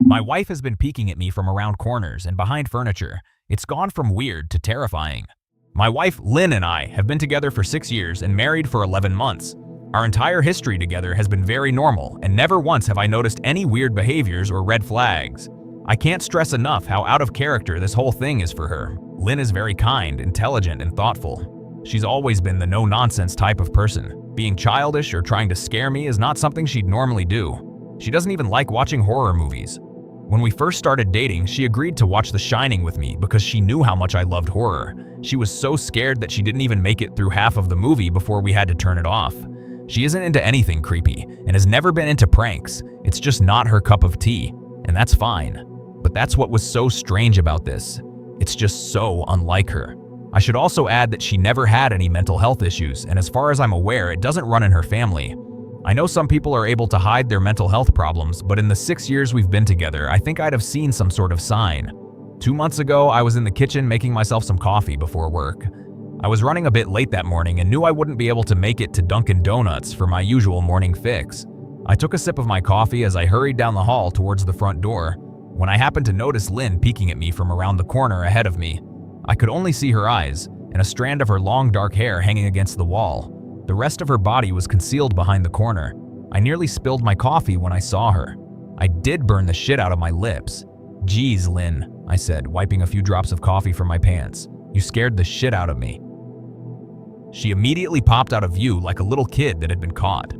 My wife has been peeking at me from around corners and behind furniture. It's gone from weird to terrifying. My wife, Lynn, and I have been together for 6 years and married for 11 months. Our entire history together has been very normal, and never once have I noticed any weird behaviors or red flags. I can't stress enough how out of character this whole thing is for her. Lynn is very kind, intelligent, and thoughtful. She's always been the no-nonsense type of person. Being childish or trying to scare me is not something she'd normally do. She doesn't even like watching horror movies. When we first started dating, she agreed to watch The Shining with me because she knew how much I loved horror. She was so scared that she didn't even make it through half of the movie before we had to turn it off. She isn't into anything creepy and has never been into pranks. It's just not her cup of tea, and that's fine. But that's what was so strange about this. It's just so unlike her. I should also add that she never had any mental health issues, and as far as I'm aware, it doesn't run in her family. I know some people are able to hide their mental health problems, but in the 6 years we've been together, I think I'd have seen some sort of sign. 2 months ago, I was in the kitchen making myself some coffee before work. I was running a bit late that morning and knew I wouldn't be able to make it to Dunkin' Donuts for my usual morning fix. I took a sip of my coffee as I hurried down the hall towards the front door, when I happened to notice Lynn peeking at me from around the corner ahead of me. I could only see her eyes and a strand of her long dark hair hanging against the wall. The rest of her body was concealed behind the corner. I nearly spilled my coffee when I saw her. I did burn the shit out of my lips. "Geez, Lynn," I said, wiping a few drops of coffee from my pants. "You scared the shit out of me." She immediately popped out of view like a little kid that had been caught.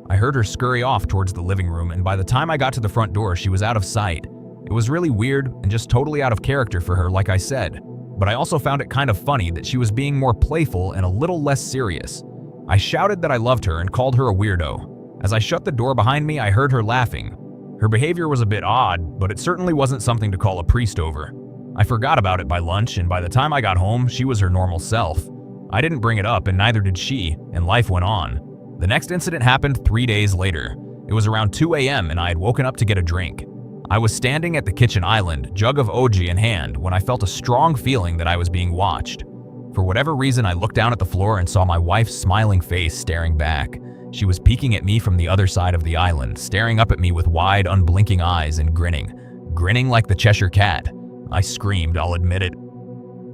I heard her scurry off towards the living room, and by the time I got to the front door, she was out of sight. It was really weird and just totally out of character for her, like I said. But I also found it kind of funny that she was being more playful and a little less serious. I shouted that I loved her and called her a weirdo. As I shut the door behind me, I heard her laughing. Her behavior was a bit odd, but it certainly wasn't something to call a priest over. I forgot about it by lunch, and by the time I got home, she was her normal self. I didn't bring it up, and neither did she, and life went on. The next incident happened 3 days later. It was around 2 a.m. and I had woken up to get a drink. I was standing at the kitchen island, jug of OG in hand, when I felt a strong feeling that I was being watched. For whatever reason, I looked down at the floor and saw my wife's smiling face staring back. She was peeking at me from the other side of the island, staring up at me with wide, unblinking eyes and grinning like the Cheshire Cat. I screamed, I'll admit it.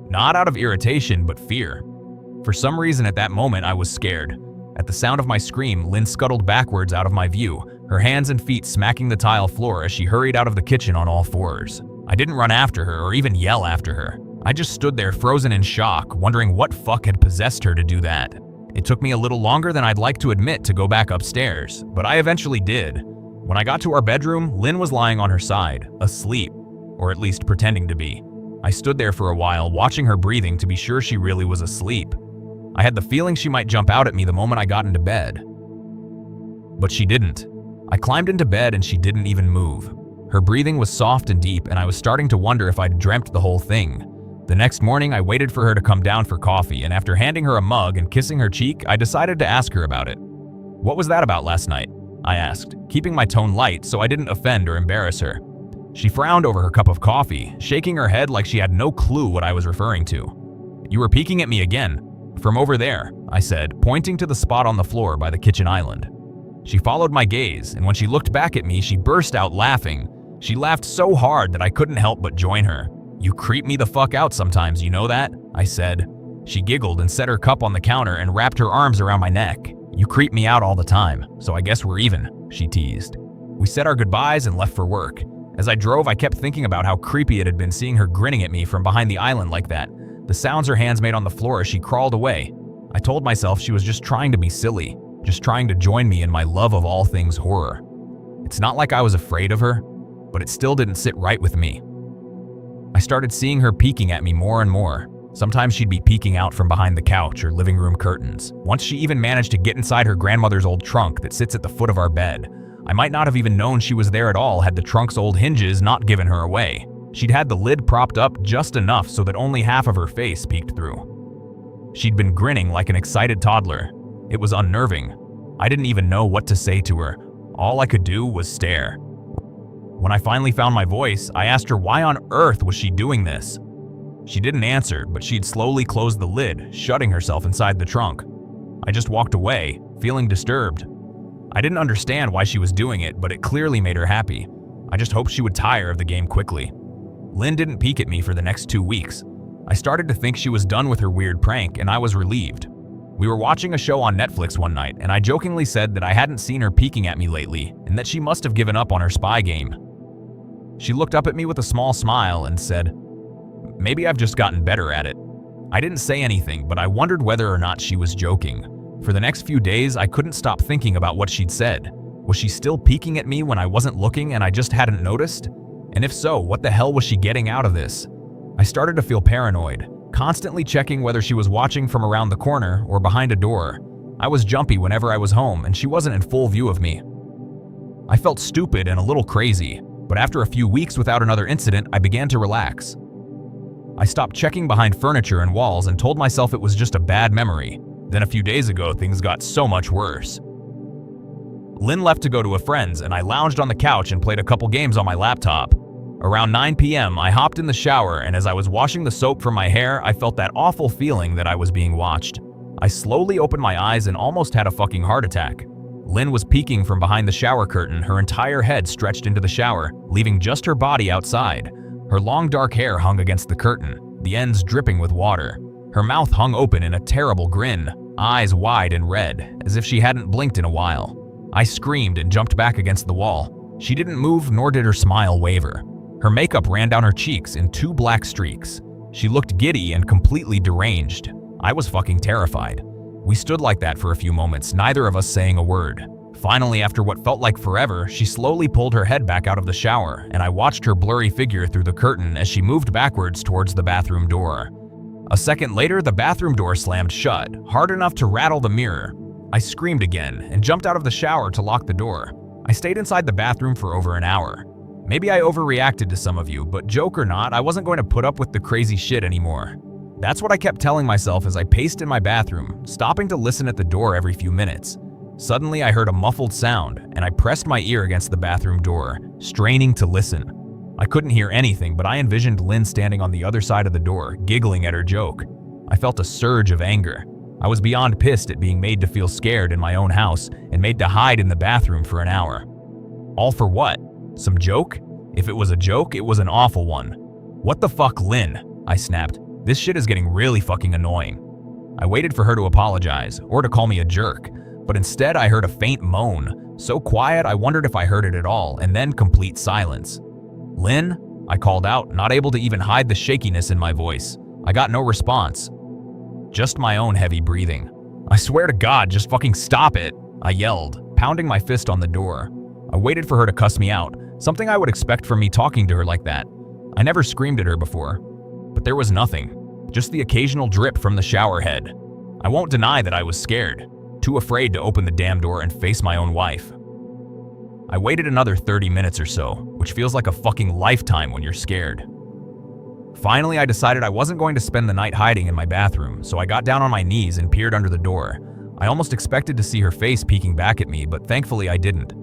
Not out of irritation, but fear. For some reason at that moment, I was scared. At the sound of my scream, Lynn scuttled backwards out of my view, her hands and feet smacking the tile floor as she hurried out of the kitchen on all fours. I didn't run after her or even yell after her. I just stood there frozen in shock, wondering what fuck had possessed her to do that. It took me a little longer than I'd like to admit to go back upstairs, but I eventually did. When I got to our bedroom, Lynn was lying on her side, asleep, or at least pretending to be. I stood there for a while, watching her breathing to be sure she really was asleep. I had the feeling she might jump out at me the moment I got into bed. But she didn't. I climbed into bed and she didn't even move. Her breathing was soft and deep, and I was starting to wonder if I'd dreamt the whole thing. The next morning, I waited for her to come down for coffee, and after handing her a mug and kissing her cheek, I decided to ask her about it. "What was that about last night?" I asked, keeping my tone light so I didn't offend or embarrass her. She frowned over her cup of coffee, shaking her head like she had no clue what I was referring to. "You were peeking at me again. From over there," I said, pointing to the spot on the floor by the kitchen island. She followed my gaze, and when she looked back at me, she burst out laughing. She laughed so hard that I couldn't help but join her. "You creep me the fuck out sometimes, you know that?" I said. She giggled and set her cup on the counter and wrapped her arms around my neck. "You creep me out all the time, so I guess we're even," she teased. We said our goodbyes and left for work. As I drove, I kept thinking about how creepy it had been seeing her grinning at me from behind the island like that, the sounds her hands made on the floor as she crawled away. I told myself she was just trying to be silly, just trying to join me in my love of all things horror. It's not like I was afraid of her, but it still didn't sit right with me. I started seeing her peeking at me more and more. Sometimes she'd be peeking out from behind the couch or living room curtains. Once she even managed to get inside her grandmother's old trunk that sits at the foot of our bed. I might not have even known she was there at all had the trunk's old hinges not given her away. She'd had the lid propped up just enough so that only half of her face peeked through. She'd been grinning like an excited toddler. It was unnerving. I didn't even know what to say to her. All I could do was stare. When I finally found my voice, I asked her why on earth was she doing this. She didn't answer, but she'd slowly closed the lid, shutting herself inside the trunk. I just walked away, feeling disturbed. I didn't understand why she was doing it, but it clearly made her happy. I just hoped she would tire of the game quickly. Lynn didn't peek at me for the next 2 weeks. I started to think she was done with her weird prank, and I was relieved. We were watching a show on Netflix one night, and I jokingly said that I hadn't seen her peeking at me lately, and that she must have given up on her spy game. She looked up at me with a small smile and said, "Maybe I've just gotten better at it." I didn't say anything, but I wondered whether or not she was joking. For the next few days, I couldn't stop thinking about what she'd said. Was she still peeking at me when I wasn't looking and I just hadn't noticed? And if so, what the hell was she getting out of this? I started to feel paranoid, constantly checking whether she was watching from around the corner or behind a door. I was jumpy whenever I was home and she wasn't in full view of me. I felt stupid and a little crazy, but after a few weeks without another incident, I began to relax. I stopped checking behind furniture and walls and told myself it was just a bad memory. Then a few days ago, things got so much worse. Lynn left to go to a friend's and I lounged on the couch and played a couple games on my laptop. Around 9 p.m., I hopped in the shower, and as I was washing the soap from my hair, I felt that awful feeling that I was being watched. I slowly opened my eyes and almost had a fucking heart attack. Lynn was peeking from behind the shower curtain, her entire head stretched into the shower, leaving just her body outside. Her long dark hair hung against the curtain, the ends dripping with water. Her mouth hung open in a terrible grin, eyes wide and red, as if she hadn't blinked in a while. I screamed and jumped back against the wall. She didn't move, nor did her smile waver. Her makeup ran down her cheeks in 2 black streaks. She looked giddy and completely deranged. I was fucking terrified. We stood like that for a few moments, neither of us saying a word. Finally, after what felt like forever, she slowly pulled her head back out of the shower, and I watched her blurry figure through the curtain as she moved backwards towards the bathroom door. A second later, the bathroom door slammed shut, hard enough to rattle the mirror. I screamed again and jumped out of the shower to lock the door. I stayed inside the bathroom for over an hour. Maybe I overreacted to some of you, but joke or not, I wasn't going to put up with the crazy shit anymore. That's what I kept telling myself as I paced in my bathroom, stopping to listen at the door every few minutes. Suddenly, I heard a muffled sound, and I pressed my ear against the bathroom door, straining to listen. I couldn't hear anything, but I envisioned Lynn standing on the other side of the door, giggling at her joke. I felt a surge of anger. I was beyond pissed at being made to feel scared in my own house and made to hide in the bathroom for an hour. All for what? Some joke? If it was a joke, it was an awful one. "What the fuck, Lynn?" I snapped. "This shit is getting really fucking annoying." I waited for her to apologize or to call me a jerk, but instead I heard a faint moan, so quiet I wondered if I heard it at all, and then complete silence. "Lynn?" I called out, not able to even hide the shakiness in my voice. I got no response. Just my own heavy breathing. "I swear to God, just fucking stop it," I yelled, pounding my fist on the door. I waited for her to cuss me out, something I would expect from me talking to her like that. I never screamed at her before. But there was nothing, just the occasional drip from the shower head. I won't deny that I was scared, too afraid to open the damn door and face my own wife. I waited another 30 minutes or so, which feels like a fucking lifetime when you're scared. Finally, I decided I wasn't going to spend the night hiding in my bathroom, so I got down on my knees and peered under the door. I almost expected to see her face peeking back at me, but thankfully I didn't.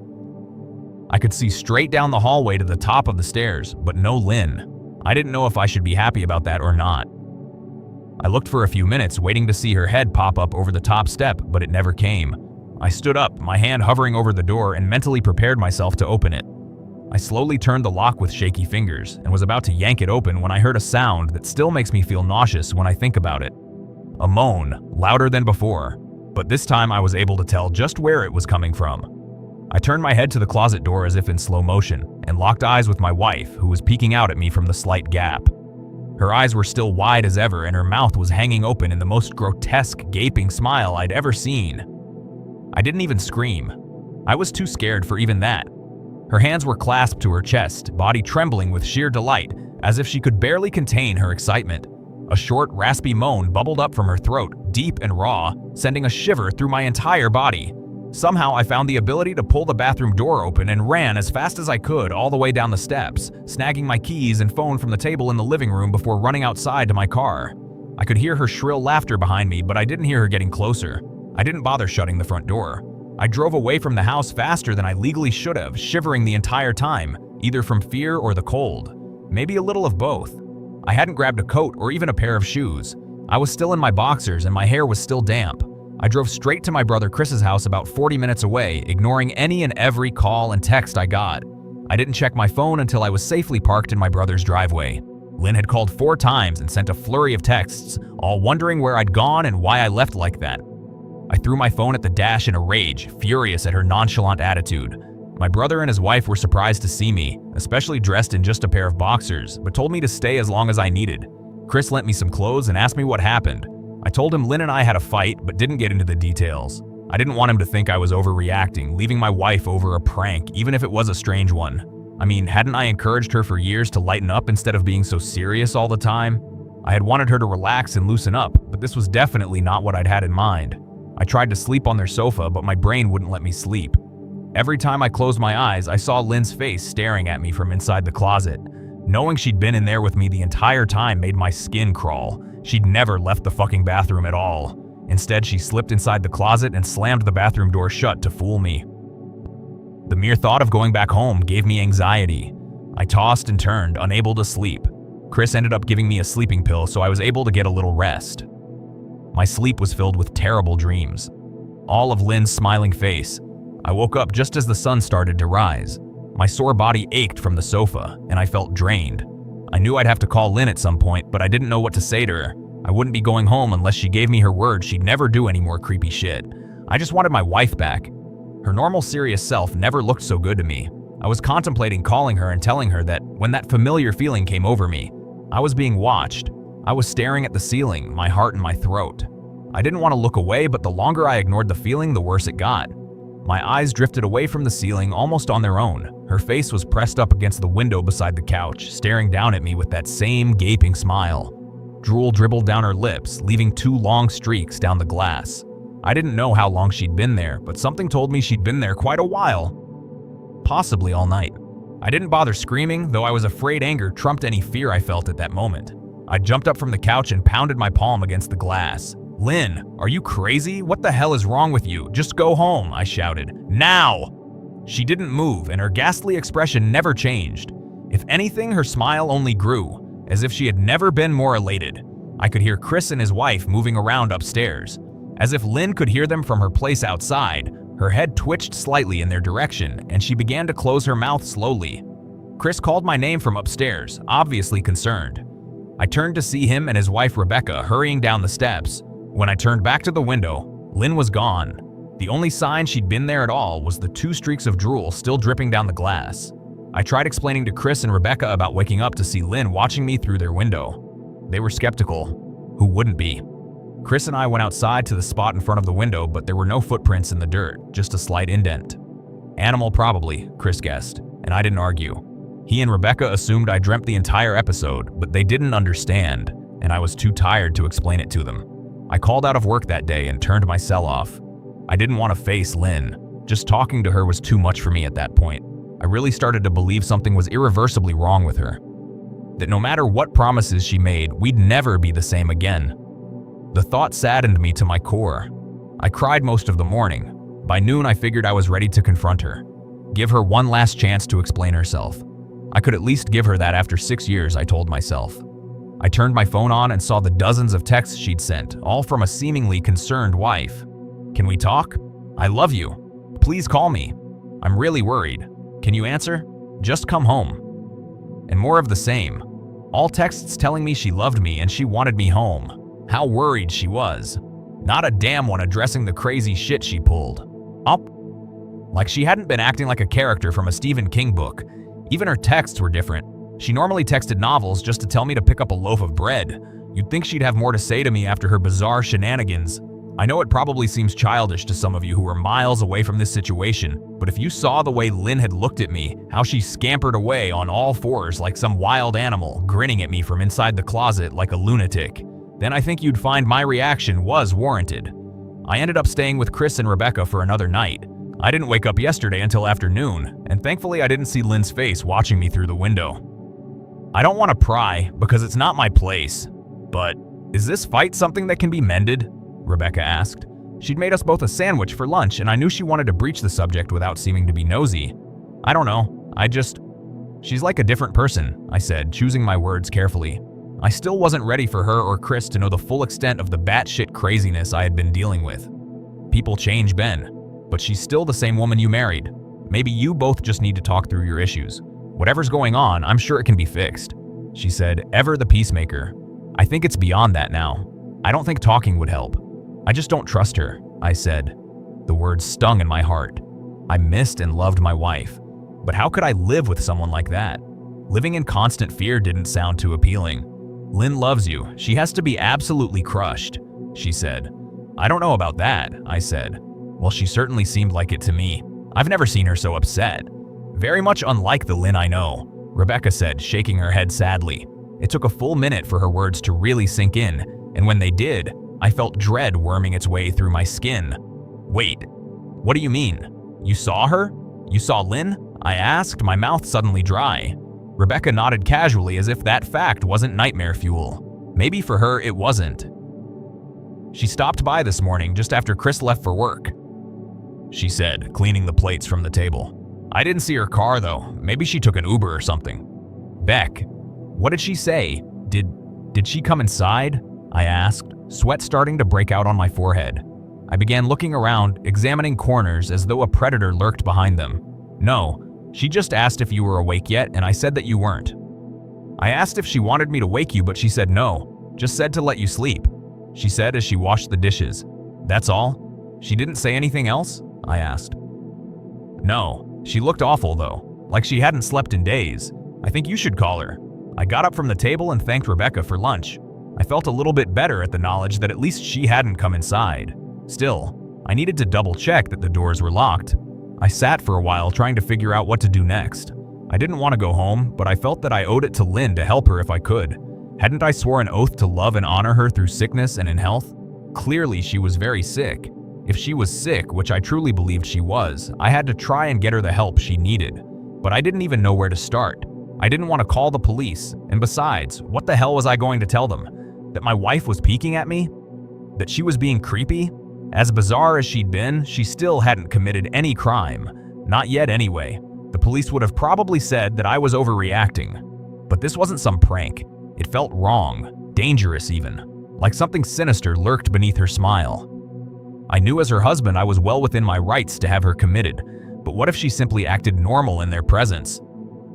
I could see straight down the hallway to the top of the stairs, but no Lynn. I didn't know if I should be happy about that or not. I looked for a few minutes, waiting to see her head pop up over the top step, but it never came. I stood up, my hand hovering over the door, and mentally prepared myself to open it. I slowly turned the lock with shaky fingers and was about to yank it open when I heard a sound that still makes me feel nauseous when I think about it. A moan, louder than before, but this time I was able to tell just where it was coming from. I turned my head to the closet door as if in slow motion and locked eyes with my wife, who was peeking out at me from the slight gap. Her eyes were still wide as ever and her mouth was hanging open in the most grotesque, gaping smile I'd ever seen. I didn't even scream. I was too scared for even that. Her hands were clasped to her chest, body trembling with sheer delight, as if she could barely contain her excitement. A short, raspy moan bubbled up from her throat, deep and raw, sending a shiver through my entire body. Somehow I found the ability to pull the bathroom door open and ran as fast as I could all the way down the steps, snagging my keys and phone from the table in the living room before running outside to my car. I could hear her shrill laughter behind me, but I didn't hear her getting closer. I didn't bother shutting the front door. I drove away from the house faster than I legally should have, shivering the entire time, either from fear or the cold. Maybe a little of both. I hadn't grabbed a coat or even a pair of shoes. I was still in my boxers and my hair was still damp. I drove straight to my brother Chris's house about 40 minutes away, ignoring any and every call and text I got. I didn't check my phone until I was safely parked in my brother's driveway. Lynn had called 4 times and sent a flurry of texts, all wondering where I'd gone and why I left like that. I threw my phone at the dash in a rage, furious at her nonchalant attitude. My brother and his wife were surprised to see me, especially dressed in just a pair of boxers, but told me to stay as long as I needed. Chris lent me some clothes and asked me what happened. I told him Lynn and I had a fight, but didn't get into the details. I didn't want him to think I was overreacting, leaving my wife over a prank, even if it was a strange one. I mean, hadn't I encouraged her for years to lighten up instead of being so serious all the time? I had wanted her to relax and loosen up, but this was definitely not what I'd had in mind. I tried to sleep on their sofa, but my brain wouldn't let me sleep. Every time I closed my eyes, I saw Lynn's face staring at me from inside the closet. Knowing she'd been in there with me the entire time made my skin crawl. She'd never left the fucking bathroom at all. Instead, she slipped inside the closet and slammed the bathroom door shut to fool me. The mere thought of going back home gave me anxiety. I tossed and turned, unable to sleep. Chris ended up giving me a sleeping pill, so I was able to get a little rest. My sleep was filled with terrible dreams. All of Lynn's smiling face. I woke up just as the sun started to rise. My sore body ached from the sofa, and I felt drained. I knew I'd have to call Lynn at some point, but I didn't know what to say to her. I wouldn't be going home unless she gave me her word she'd never do any more creepy shit. I just wanted my wife back. Her normal serious self never looked so good to me. I was contemplating calling her and telling her that when that familiar feeling came over me, I was being watched. I was staring at the ceiling, my heart in my throat. I didn't want to look away, but the longer I ignored the feeling, the worse it got. My eyes drifted away from the ceiling almost on their own. Her face was pressed up against the window beside the couch, staring down at me with that same gaping smile. Drool dribbled down her lips, leaving 2 long streaks down the glass. I didn't know how long she'd been there, but something told me she'd been there quite a while. Possibly all night. I didn't bother screaming, though I was afraid anger trumped any fear I felt at that moment. I jumped up from the couch and pounded my palm against the glass. "Lynn, are you crazy? What the hell is wrong with you? Just go home," I shouted. "Now!" She didn't move, and her ghastly expression never changed. If anything, her smile only grew, as if she had never been more elated. I could hear Chris and his wife moving around upstairs. As if Lynn could hear them from her place outside, her head twitched slightly in their direction, and she began to close her mouth slowly. Chris called my name from upstairs, obviously concerned. I turned to see him and his wife Rebecca hurrying down the steps. When I turned back to the window, Lynn was gone. The only sign she'd been there at all was the 2 streaks of drool still dripping down the glass. I tried explaining to Chris and Rebecca about waking up to see Lynn watching me through their window. They were skeptical. Who wouldn't be? Chris and I went outside to the spot in front of the window, but there were no footprints in the dirt, just a slight indent. Animal probably, Chris guessed, and I didn't argue. He and Rebecca assumed I dreamt the entire episode, but they didn't understand, and I was too tired to explain it to them. I called out of work that day and turned my cell off. I didn't want to face Lynn. Just talking to her was too much for me at that point. I really started to believe something was irreversibly wrong with her. That no matter what promises she made, we'd never be the same again. The thought saddened me to my core. I cried most of the morning. By noon, I figured I was ready to confront her. Give her one last chance to explain herself. I could at least give her that after 6 years, I told myself. I turned my phone on and saw the dozens of texts she'd sent, all from a seemingly concerned wife. "Can we talk? I love you. Please call me. I'm really worried. Can you answer? Just come home." And more of the same. All texts telling me she loved me and she wanted me home. How worried she was. Not a damn one addressing the crazy shit she pulled. Up. Like she hadn't been acting like a character from a Stephen King book. Even her texts were different. She normally texted novels just to tell me to pick up a loaf of bread. You'd think she'd have more to say to me after her bizarre shenanigans. I know it probably seems childish to some of you who are miles away from this situation, but if you saw the way Lynn had looked at me, how she scampered away on all 4s like some wild animal, grinning at me from inside the closet like a lunatic, then I think you'd find my reaction was warranted. I ended up staying with Chris and Rebecca for another night. I didn't wake up yesterday until afternoon, and thankfully I didn't see Lynn's face watching me through the window. I don't want to pry, because it's not my place, but is this fight something that can be mended? Rebecca asked. She'd made us both a sandwich for lunch, and I knew she wanted to breach the subject without seeming to be nosy. I don't know, She's like a different person, I said, choosing my words carefully. I still wasn't ready for her or Chris to know the full extent of the batshit craziness I had been dealing with. People change, Ben, but she's still the same woman you married. Maybe you both just need to talk through your issues. Whatever's going on, I'm sure it can be fixed," she said, ever the peacemaker. "I think it's beyond that now. I don't think talking would help. I just don't trust her," I said. The words stung in my heart. I missed and loved my wife. But how could I live with someone like that? Living in constant fear didn't sound too appealing. "Lynn loves you. She has to be absolutely crushed," she said. "I don't know about that," I said. "Well, she certainly seemed like it to me. I've never seen her so upset." "Very much unlike the Lynn I know," Rebecca said, shaking her head sadly. It took a full minute for her words to really sink in, and when they did, I felt dread worming its way through my skin. "Wait, what do you mean? You saw her? You saw Lynn?" I asked, my mouth suddenly dry. Rebecca nodded casually as if that fact wasn't nightmare fuel. Maybe for her it wasn't. "She stopped by this morning just after Chris left for work," she said, cleaning the plates from the table. "I didn't see her car though. Maybe she took an Uber or something." "Beck, what did she say? Did she come inside?" I asked, sweat starting to break out on my forehead. I began looking around, examining corners as though a predator lurked behind them. "No, she just asked if you were awake yet, and I said that you weren't." "I asked if she wanted me to wake you, but she said no, just said to let you sleep," she said as she washed the dishes. "That's all? She didn't say anything else?" I asked. "No, she looked awful though, like she hadn't slept in days. I think you should call her." I got up from the table and thanked Rebecca for lunch. I felt a little bit better at the knowledge that at least she hadn't come inside. Still, I needed to double check that the doors were locked. I sat for a while trying to figure out what to do next. I didn't want to go home, but I felt that I owed it to Lynn to help her if I could. Hadn't I swore an oath to love and honor her through sickness and in health? Clearly she was very sick. If she was sick, which I truly believed she was, I had to try and get her the help she needed. But I didn't even know where to start. I didn't want to call the police, and besides, what the hell was I going to tell them? That my wife was peeking at me? That she was being creepy? As bizarre as she'd been, she still hadn't committed any crime. Not yet anyway. The police would have probably said that I was overreacting. But this wasn't some prank. It felt wrong, dangerous even, like something sinister lurked beneath her smile. I knew as her husband I was well within my rights to have her committed, but what if she simply acted normal in their presence?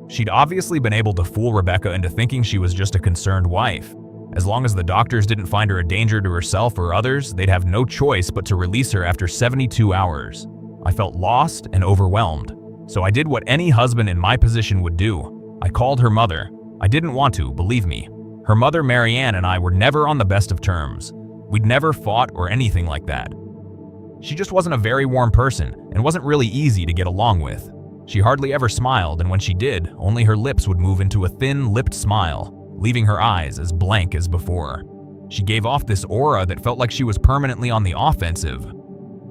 She'd obviously been able to fool Rebecca into thinking she was just a concerned wife. As long as the doctors didn't find her a danger to herself or others, they'd have no choice but to release her after 72 hours. I felt lost and overwhelmed, so I did what any husband in my position would do. I called her mother. I didn't want to, believe me. Her mother, Marianne, and I were never on the best of terms. We'd never fought or anything like that. She just wasn't a very warm person and wasn't really easy to get along with. She hardly ever smiled, and when she did, only her lips would move into a thin-lipped smile, leaving her eyes as blank as before. She gave off this aura that felt like she was permanently on the offensive.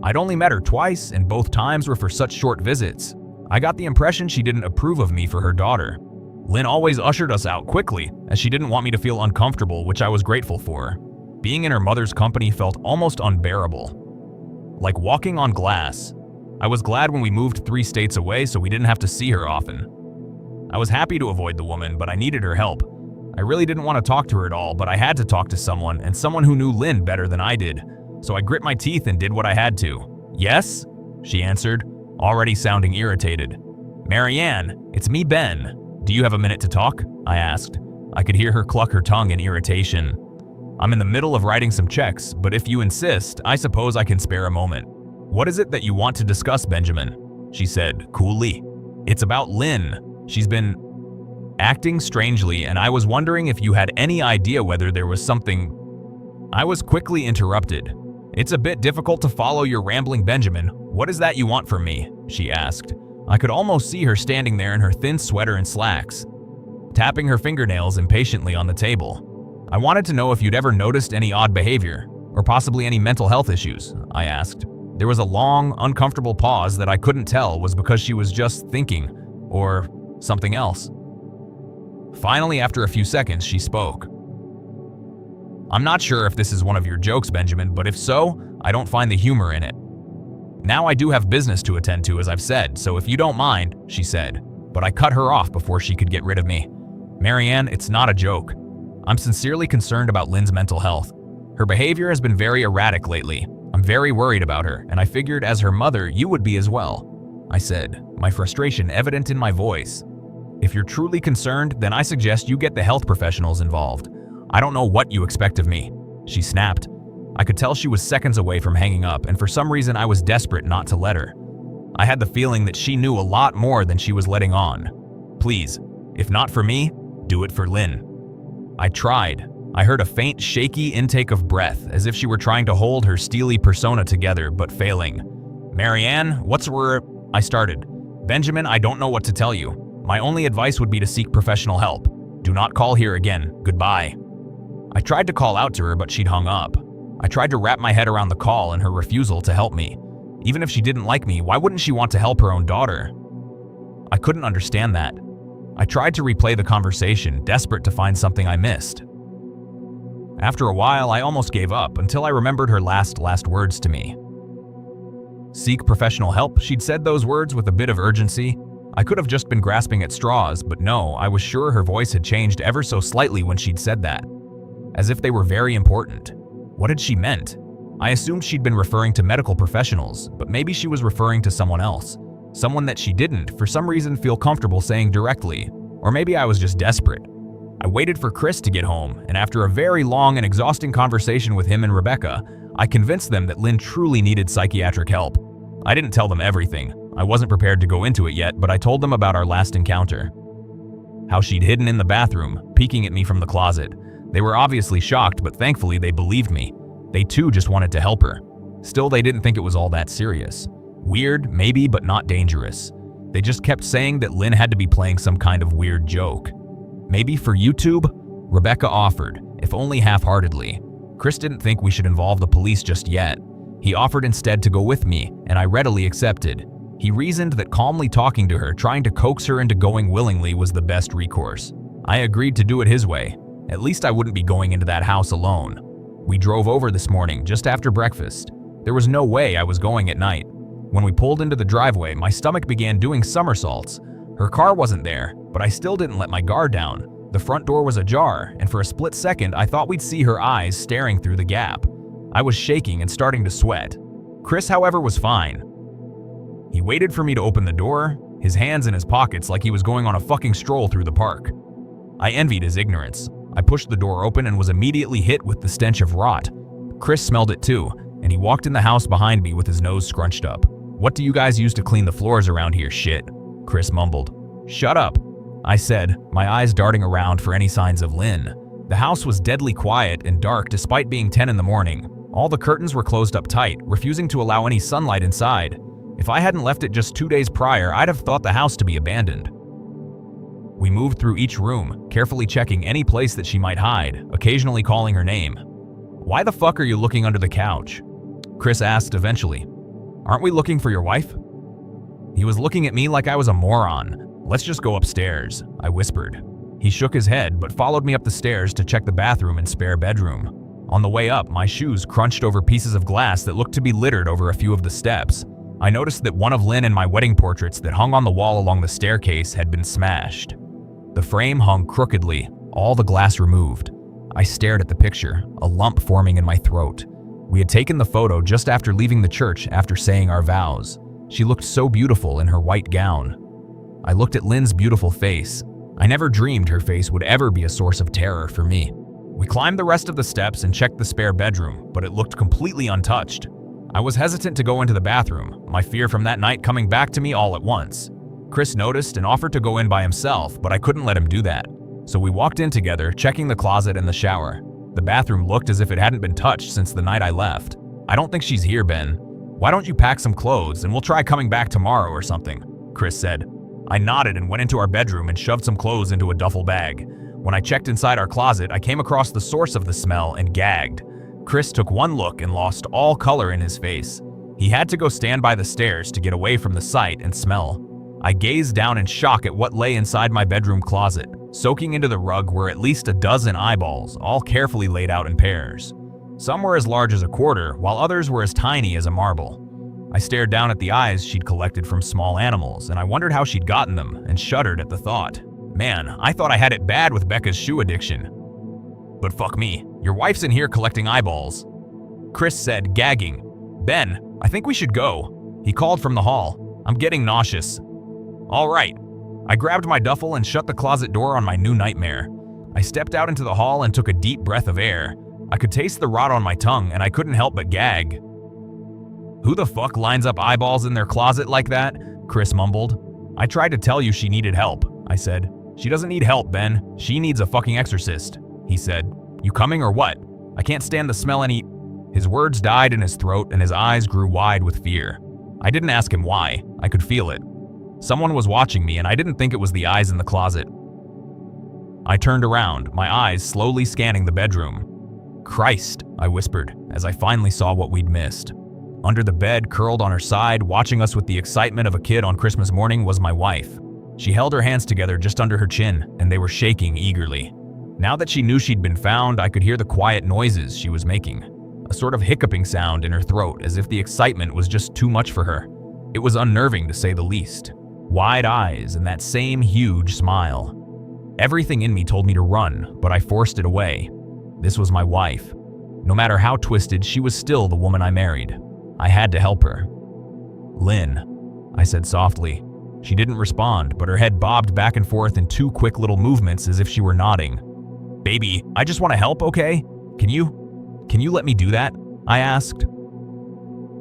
I'd only met her twice, and both times were for such short visits. I got the impression she didn't approve of me for her daughter. Lynn always ushered us out quickly, as she didn't want me to feel uncomfortable, which I was grateful for. Being in her mother's company felt almost unbearable. Like walking on glass. I was glad when we moved 3 states away so we didn't have to see her often. I was happy to avoid the woman, but I needed her help. I really didn't want to talk to her at all, but I had to talk to someone, and someone who knew Lynn better than I did. So I grit my teeth and did what I had to. "Yes?" she answered, already sounding irritated. "Marianne, it's me, Ben. Do you have a minute to talk?" I asked. I could hear her cluck her tongue in irritation. "I'm in the middle of writing some checks, but if you insist, I suppose I can spare a moment." "What is it that you want to discuss, Benjamin?" she said, coolly. "It's about Lynn. She's been acting strangely, and I was wondering if you had any idea whether there was something—" I was quickly interrupted. "It's a bit difficult to follow your rambling, Benjamin. What is that you want from me?" she asked. I could almost see her standing there in her thin sweater and slacks, tapping her fingernails impatiently on the table. "I wanted to know if you'd ever noticed any odd behavior, or possibly any mental health issues," I asked. There was a long, uncomfortable pause that I couldn't tell was because she was just thinking, or something else. Finally, after a few seconds, she spoke. "I'm not sure if this is one of your jokes, Benjamin, but if so, I don't find the humor in it. Now I do have business to attend to, as I've said, so if you don't mind," she said, but I cut her off before she could get rid of me. "Marianne, it's not a joke. I'm sincerely concerned about Lynn's mental health. Her behavior has been very erratic lately. I'm very worried about her, and I figured as her mother, you would be as well. I said, my frustration evident in my voice. If you're truly concerned, then I suggest you get the health professionals involved. I don't know what you expect of me. She snapped. I could tell she was seconds away from hanging up, and for some reason I was desperate not to let her. I had the feeling that she knew a lot more than she was letting on. Please, if not for me, do it for Lynn. I tried. I heard a faint, shaky intake of breath, as if she were trying to hold her steely persona together, but failing. Marianne, I started. Benjamin, I don't know what to tell you. My only advice would be to seek professional help. Do not call here again. Goodbye. I tried to call out to her, but she'd hung up. I tried to wrap my head around the call and her refusal to help me. Even if she didn't like me, why wouldn't she want to help her own daughter? I couldn't understand that. I tried to replay the conversation, desperate to find something I missed. After a while, I almost gave up until I remembered her last words to me. Seek professional help, she'd said those words with a bit of urgency. I could have just been grasping at straws, but no, I was sure her voice had changed ever so slightly when she'd said that. As if they were very important. What had she meant? I assumed she'd been referring to medical professionals, but maybe she was referring to someone else. Someone that she didn't, for some reason, feel comfortable saying directly. Or maybe I was just desperate. I waited for Chris to get home, and after a very long and exhausting conversation with him and Rebecca, I convinced them that Lynn truly needed psychiatric help. I didn't tell them everything. I wasn't prepared to go into it yet, but I told them about our last encounter. How she'd hidden in the bathroom, peeking at me from the closet. They were obviously shocked, but thankfully they believed me. They too just wanted to help her. Still, they didn't think it was all that serious. Weird, maybe, but not dangerous. They just kept saying that Lynn had to be playing some kind of weird joke. Maybe for YouTube? Rebecca offered, if only half-heartedly. Chris didn't think we should involve the police just yet. He offered instead to go with me, and I readily accepted. He reasoned that calmly talking to her, trying to coax her into going willingly, was the best recourse. I agreed to do it his way. At least I wouldn't be going into that house alone. We drove over this morning, just after breakfast. There was no way I was going at night. When we pulled into the driveway, my stomach began doing somersaults. Her car wasn't there, but I still didn't let my guard down. The front door was ajar, and for a split second, I thought we'd see her eyes staring through the gap. I was shaking and starting to sweat. Chris, however, was fine. He waited for me to open the door, his hands in his pockets like he was going on a fucking stroll through the park. I envied his ignorance. I pushed the door open and was immediately hit with the stench of rot. Chris smelled it too, and he walked in the house behind me with his nose scrunched up. "What do you guys use to clean the floors around here, shit?" Chris mumbled. "Shut up," I said, my eyes darting around for any signs of Lynn. The house was deadly quiet and dark despite being 10 in the morning. All the curtains were closed up tight, refusing to allow any sunlight inside. If I hadn't left it just 2 days prior, I'd have thought the house to be abandoned. We moved through each room, carefully checking any place that she might hide, occasionally calling her name. "Why the fuck are you looking under the couch?" Chris asked eventually. "Aren't we looking for your wife?" He was looking at me like I was a moron. "Let's just go upstairs," I whispered. He shook his head, but followed me up the stairs to check the bathroom and spare bedroom. On the way up, my shoes crunched over pieces of glass that looked to be littered over a few of the steps. I noticed that one of Lynn and my wedding portraits that hung on the wall along the staircase had been smashed. The frame hung crookedly, all the glass removed. I stared at the picture, a lump forming in my throat. We had taken the photo just after leaving the church after saying our vows. She looked so beautiful in her white gown. I looked at Lynn's beautiful face. I never dreamed her face would ever be a source of terror for me. We climbed the rest of the steps and checked the spare bedroom, but it looked completely untouched. I was hesitant to go into the bathroom, my fear from that night coming back to me all at once. Chris noticed and offered to go in by himself, but I couldn't let him do that. So we walked in together, checking the closet and the shower. The bathroom looked as if it hadn't been touched since the night I left. "I don't think she's here, Ben. Why don't you pack some clothes and we'll try coming back tomorrow or something," Chris said. I nodded and went into our bedroom and shoved some clothes into a duffel bag. When I checked inside our closet, I came across the source of the smell and gagged. Chris took one look and lost all color in his face. He had to go stand by the stairs to get away from the sight and smell. I gazed down in shock at what lay inside my bedroom closet. Soaking into the rug were at least a dozen eyeballs, all carefully laid out in pairs. Some were as large as a quarter, while others were as tiny as a marble. I stared down at the eyes she'd collected from small animals, and I wondered how she'd gotten them, and shuddered at the thought. Man, I thought I had it bad with Becca's shoe addiction. But fuck me, your wife's in here collecting eyeballs. Chris said, gagging. "Ben, I think we should go," he called from the hall. I'm getting nauseous. All right. I grabbed my duffel and shut the closet door on my new nightmare. I stepped out into the hall and took a deep breath of air. I could taste the rot on my tongue and I couldn't help but gag. Who the fuck lines up eyeballs in their closet like that? Chris mumbled. I tried to tell you she needed help, I said. She doesn't need help, Ben. She needs a fucking exorcist, he said. You coming or what? I can't stand the smell any... His words died in his throat and his eyes grew wide with fear. I didn't ask him why. I could feel it. Someone was watching me and I didn't think it was the eyes in the closet. I turned around, my eyes slowly scanning the bedroom. Christ, I whispered, as I finally saw what we'd missed. Under the bed, curled on her side, watching us with the excitement of a kid on Christmas morning, was my wife. She held her hands together just under her chin, and they were shaking eagerly. Now that she knew she'd been found, I could hear the quiet noises she was making. A sort of hiccuping sound in her throat, as if the excitement was just too much for her. It was unnerving, to say the least. Wide eyes and that same huge smile. Everything in me told me to run, but I forced it away. This was my wife. No matter how twisted, she was still the woman I married. I had to help her. Lynn, I said softly. She didn't respond, but her head bobbed back and forth in two quick little movements as if she were nodding. Baby, I just want to help, okay? Can you let me do that? I asked.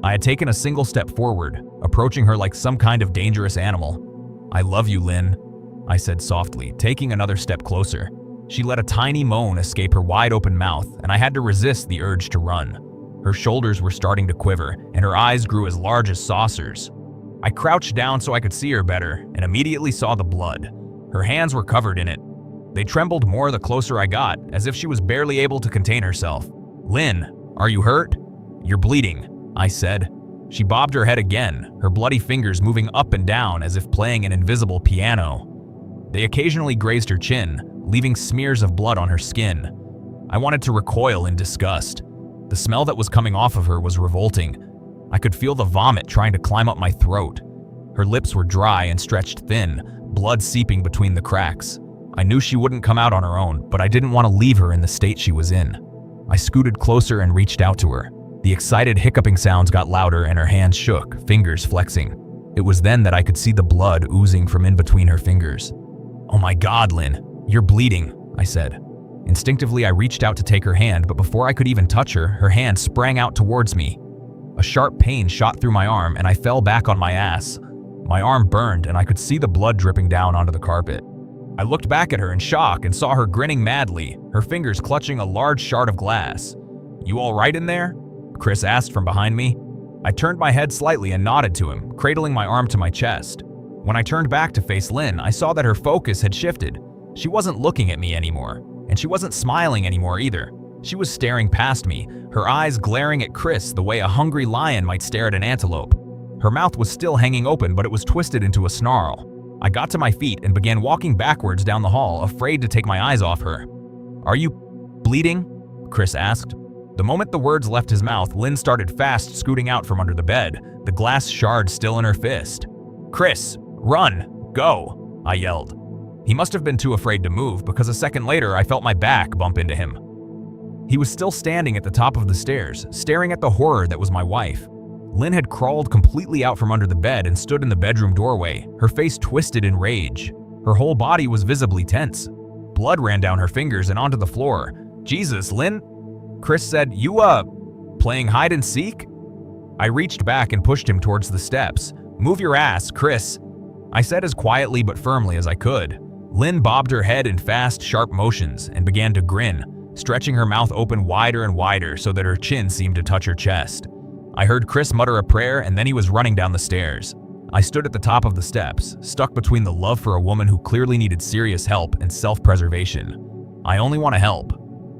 I had taken a single step forward, approaching her like some kind of dangerous animal. I love you, Lynn, I said softly, taking another step closer. She let a tiny moan escape her wide-open mouth, and I had to resist the urge to run. Her shoulders were starting to quiver, and her eyes grew as large as saucers. I crouched down so I could see her better, and immediately saw the blood. Her hands were covered in it. They trembled more the closer I got, as if she was barely able to contain herself. Lynn, are you hurt? You're bleeding, I said. She bobbed her head again, her bloody fingers moving up and down as if playing an invisible piano. They occasionally grazed her chin, leaving smears of blood on her skin. I wanted to recoil in disgust. The smell that was coming off of her was revolting. I could feel the vomit trying to climb up my throat. Her lips were dry and stretched thin, blood seeping between the cracks. I knew she wouldn't come out on her own, but I didn't want to leave her in the state she was in. I scooted closer and reached out to her. The excited hiccuping sounds got louder and her hands shook, fingers flexing. It was then that I could see the blood oozing from in between her fingers. Oh my God, Lynn, you're bleeding, I said. Instinctively, I reached out to take her hand, but before I could even touch her, her hand sprang out towards me. A sharp pain shot through my arm and I fell back on my ass. My arm burned and I could see the blood dripping down onto the carpet. I looked back at her in shock and saw her grinning madly, her fingers clutching a large shard of glass. You all right in there? Chris asked from behind me. I turned my head slightly and nodded to him, cradling my arm to my chest. When I turned back to face Lynn, I saw that her focus had shifted. She wasn't looking at me anymore, and she wasn't smiling anymore either. She was staring past me, her eyes glaring at Chris the way a hungry lion might stare at an antelope. Her mouth was still hanging open, but it was twisted into a snarl. I got to my feet and began walking backwards down the hall, afraid to take my eyes off her. Are you bleeding? Chris asked. The moment the words left his mouth, Lynn started fast scooting out from under the bed, the glass shard still in her fist. Chris, run, go, I yelled. He must have been too afraid to move because a second later I felt my back bump into him. He was still standing at the top of the stairs, staring at the horror that was my wife. Lynn had crawled completely out from under the bed and stood in the bedroom doorway, her face twisted in rage. Her whole body was visibly tense. Blood ran down her fingers and onto the floor. Jesus, Lynn? Chris said, You, playing hide and seek? I reached back and pushed him towards the steps. Move your ass, Chris, I said as quietly but firmly as I could. Lynn bobbed her head in fast, sharp motions and began to grin, stretching her mouth open wider and wider so that her chin seemed to touch her chest. I heard Chris mutter a prayer and then he was running down the stairs. I stood at the top of the steps, stuck between the love for a woman who clearly needed serious help and self-preservation. I only want to help,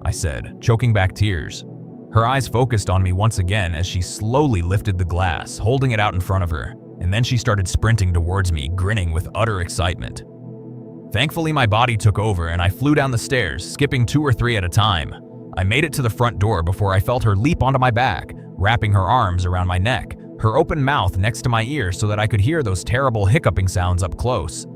I said, choking back tears. Her eyes focused on me once again as she slowly lifted the glass, holding it out in front of her, and then she started sprinting towards me, grinning with utter excitement. Thankfully, my body took over and I flew down the stairs, skipping 2 or 3 at a time. I made it to the front door before I felt her leap onto my back, wrapping her arms around my neck, her open mouth next to my ear so that I could hear those terrible hiccuping sounds up close.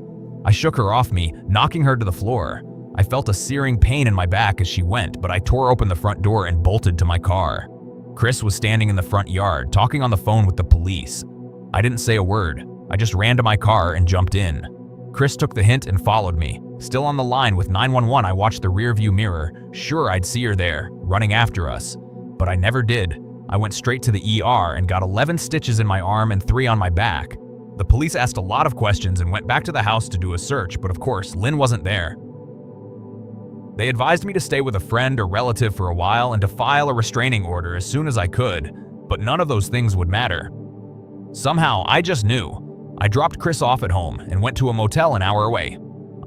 I shook her off me, knocking her to the floor. I felt a searing pain in my back as she went, but I tore open the front door and bolted to my car. Chris was standing in the front yard, talking on the phone with the police. I didn't say a word. I just ran to my car and jumped in. Chris took the hint and followed me. Still on the line with 911, I watched the rearview mirror, sure I'd see her there, running after us. But I never did. I went straight to the ER and got 11 stitches in my arm and 3 on my back. The police asked a lot of questions and went back to the house to do a search, but of course, Lynn wasn't there. They advised me to stay with a friend or relative for a while and to file a restraining order as soon as I could, but none of those things would matter. Somehow, I just knew. I dropped Chris off at home and went to a motel an hour away.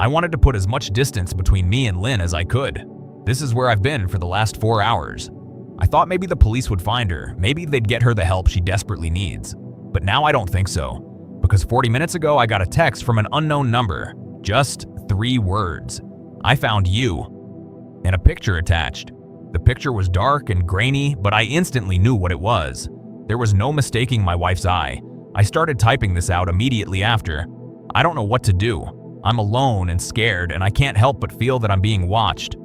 I wanted to put as much distance between me and Lynn as I could. This is where I've been for the last 4 hours. I thought maybe the police would find her, maybe they'd get her the help she desperately needs. But now I don't think so, because 40 minutes ago I got a text from an unknown number. Just 3 words. I found you. And a picture attached. The picture was dark and grainy, but I instantly knew what it was. There was no mistaking my wife's eye. I started typing this out immediately after. I don't know what to do. I'm alone and scared, and I can't help but feel that I'm being watched.